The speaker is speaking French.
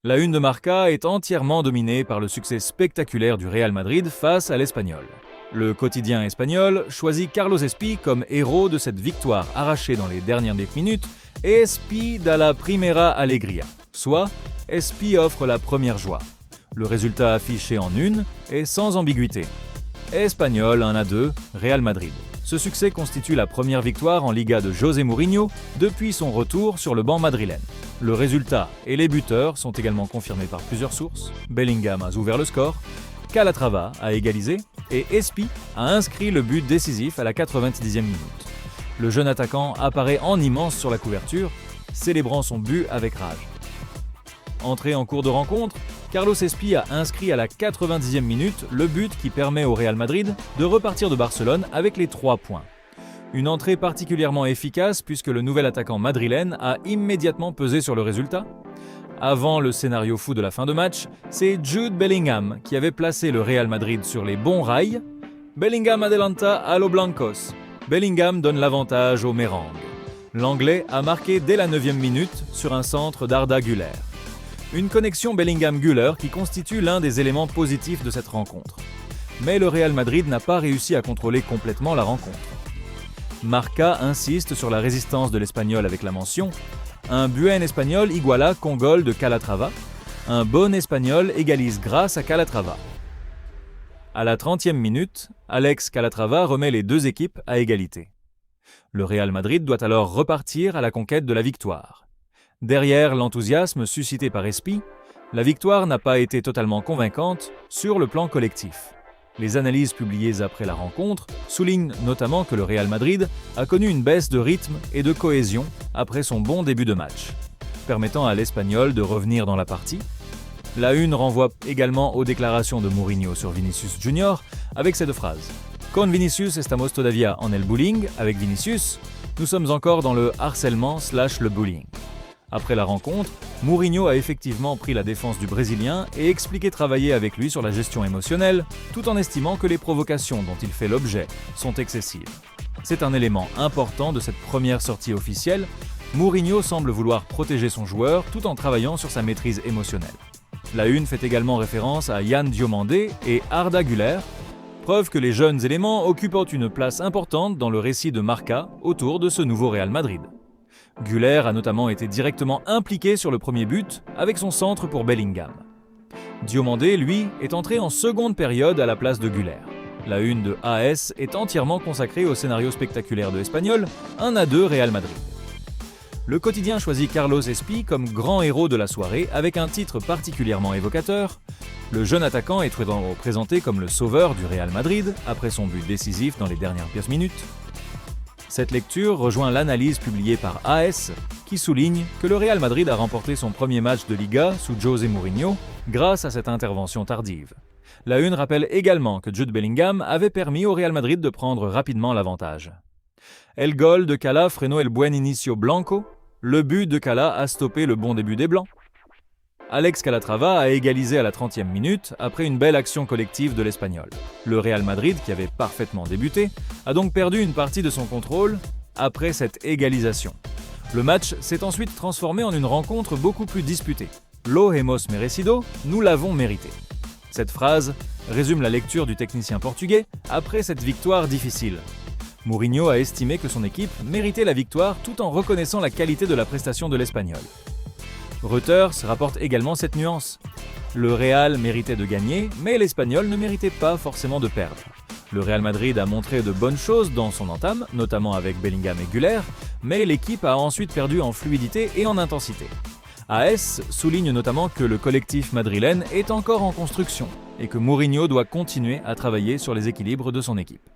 La une de Marca est entièrement dominée par le succès spectaculaire du Real Madrid face à l'Espagnol. Le quotidien espagnol choisit Carlos Espi comme héros de cette victoire arrachée dans les dernières minutes et Espi da la primera alegría, soit Espi offre la première joie. Le résultat affiché en une est sans ambiguïté. Espagnol 1-2, Real Madrid. Ce succès constitue la première victoire en Liga de José Mourinho depuis son retour sur le banc madrilène. Le résultat et les buteurs sont également confirmés par plusieurs sources. Bellingham a ouvert le score, Calatrava a égalisé et Espi a inscrit le but décisif à la 90e minute. Le jeune attaquant apparaît en immense sur la couverture, célébrant son but avec rage. Entré en cours de rencontre, Carlos Espi a inscrit à la 90e minute le but qui permet au Real Madrid de repartir de Barcelone avec les 3 points. Une entrée particulièrement efficace puisque le nouvel attaquant madrilène a immédiatement pesé sur le résultat. Avant le scénario fou de la fin de match, c'est Jude Bellingham qui avait placé le Real Madrid sur les bons rails. Bellingham adelanta a los blancos. Bellingham donne l'avantage aux Merengues. L'Anglais a marqué dès la 9e minute sur un centre d'Arda Güler. Une connexion Bellingham-Güler qui constitue l'un des éléments positifs de cette rencontre. Mais le Real Madrid n'a pas réussi à contrôler complètement la rencontre. Marca insiste sur la résistance de l'Espagnol avec la mention « Un buen espagnol iguala con gol de Calatrava ». Un bon Espagnol égalise grâce à Calatrava. À la 30e minute, Alex Calatrava remet les deux équipes à égalité. Le Real Madrid doit alors repartir à la conquête de la victoire. Derrière l'enthousiasme suscité par Espi, la victoire n'a pas été totalement convaincante sur le plan collectif. Les analyses publiées après la rencontre soulignent notamment que le Real Madrid a connu une baisse de rythme et de cohésion après son bon début de match, permettant à l'Espagnol de revenir dans la partie. La une renvoie également aux déclarations de Mourinho sur Vinicius Junior avec cette phrase « Con Vinicius estamos todavía en el bullying » avec Vinicius, nous sommes encore dans le harcèlement / le bullying. Après la rencontre, Mourinho a effectivement pris la défense du Brésilien et expliqué travailler avec lui sur la gestion émotionnelle, tout en estimant que les provocations dont il fait l'objet sont excessives. C'est un élément important de cette première sortie officielle. Mourinho semble vouloir protéger son joueur tout en travaillant sur sa maîtrise émotionnelle. La une fait également référence à Yann Diomandé et Arda Güler, preuve que les jeunes éléments occupent une place importante dans le récit de Marca autour de ce nouveau Real Madrid. Güler a notamment été directement impliqué sur le premier but avec son centre pour Bellingham. Diomandé, lui, est entré en seconde période à la place de Güler. La une de AS est entièrement consacrée au scénario spectaculaire de l'Espagnol, 1-2 Real Madrid. Le quotidien choisit Carlos Espi comme grand héros de la soirée avec un titre particulièrement évocateur. Le jeune attaquant est présenté comme le sauveur du Real Madrid après son but décisif dans les dernières minutes. Cette lecture rejoint l'analyse publiée par AS qui souligne que le Real Madrid a remporté son premier match de Liga sous José Mourinho grâce à cette intervention tardive. La une rappelle également que Jude Bellingham avait permis au Real Madrid de prendre rapidement l'avantage. El gol de Cala frenó el buen inicio blanco. Le but de Cala a stoppé le bon début des Blancs. Alex Calatrava a égalisé à la 30e minute après une belle action collective de l'Espagnol. Le Real Madrid, qui avait parfaitement débuté, a donc perdu une partie de son contrôle après cette égalisation. Le match s'est ensuite transformé en une rencontre beaucoup plus disputée. Lo hemos merecido, nous l'avons mérité. Cette phrase résume la lecture du technicien portugais après cette victoire difficile. Mourinho a estimé que son équipe méritait la victoire tout en reconnaissant la qualité de la prestation de l'Espagnol. Reuters rapporte également cette nuance. Le Real méritait de gagner, mais l'Espagnol ne méritait pas forcément de perdre. Le Real Madrid a montré de bonnes choses dans son entame, notamment avec Bellingham et Güler, mais l'équipe a ensuite perdu en fluidité et en intensité. AS souligne notamment que le collectif madrilène est encore en construction et que Mourinho doit continuer à travailler sur les équilibres de son équipe.